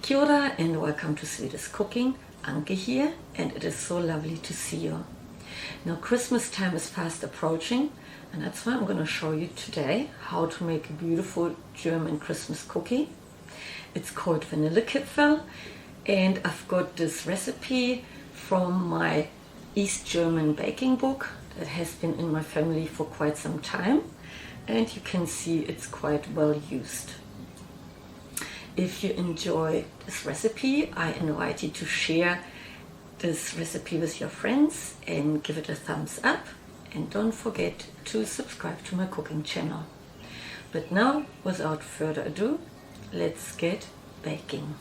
Kia ora and welcome to Sweetest Cooking. Anke here, and it is so lovely to see you. Now Christmas time is fast approaching, and that's why I'm going to show you today how to make a beautiful German Christmas cookie. It's called Vanillekipferl, and I've got this recipe from my East German baking book that has been in my family for quite some time, and you can see it's quite well used. If you enjoy this recipe, I invite you to share this recipe with your friends and give it a thumbs up, and don't forget to subscribe to my cooking channel. But now, without further ado, let's get baking.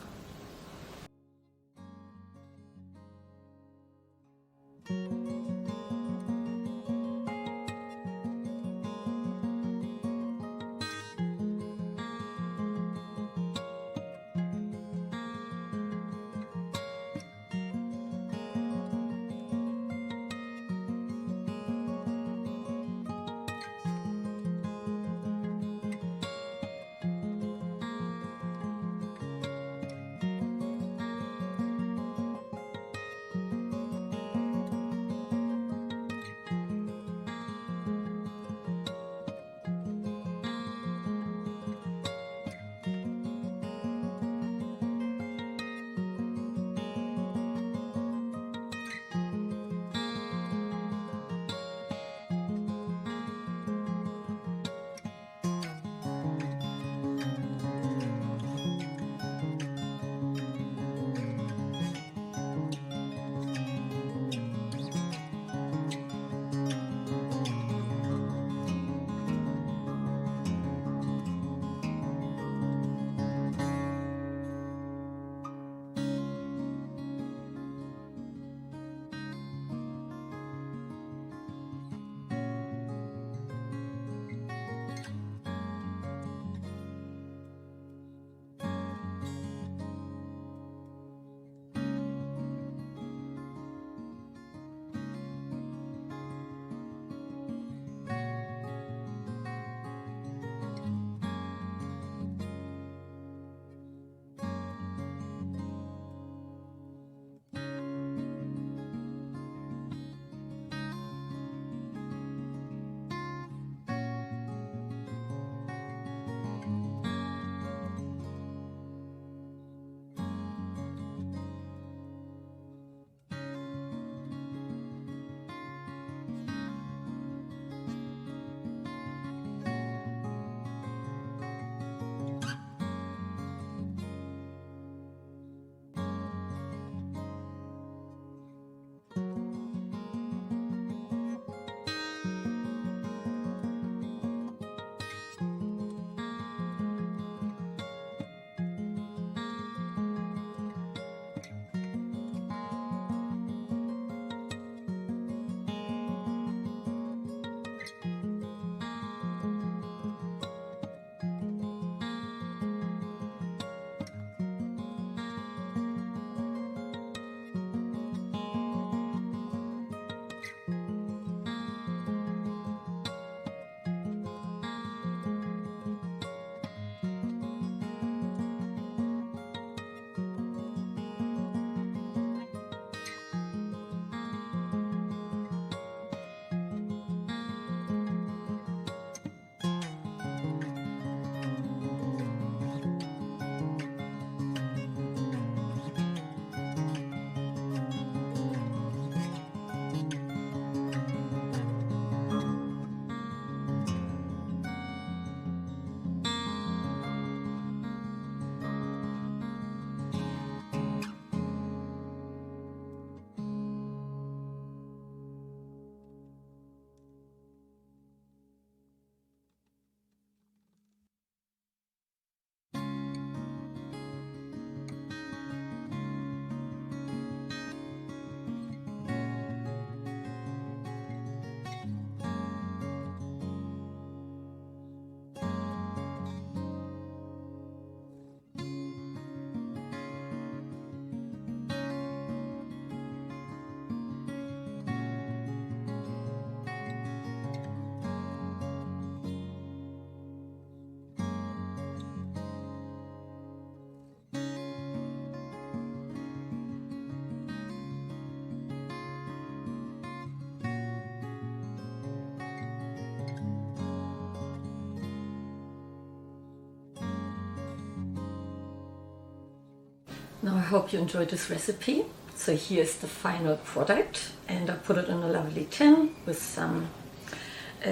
Now I hope you enjoyed this recipe. So here's the final product, and I put it in a lovely tin with some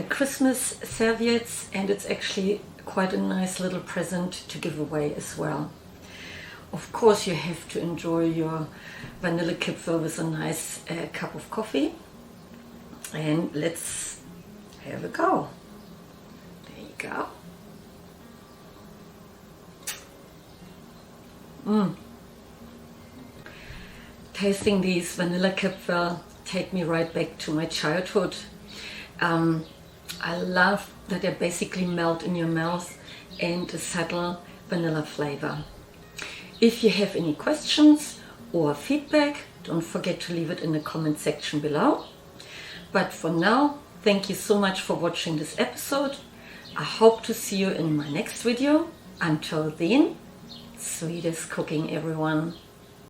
Christmas serviettes, and it's actually quite a nice little present to give away as well. Of course you have to enjoy your Vanillekipferl with a nice cup of coffee, and let's have a go. There you go. Tasting these Vanillekipferl take me right back to my childhood. I love that they basically melt in your mouth and a subtle vanilla flavor. If you have any questions or feedback, don't forget to leave it in the comment section below. But for now, thank you so much for watching this episode. I hope to see you in my next video. Until then, sweetest cooking, everyone.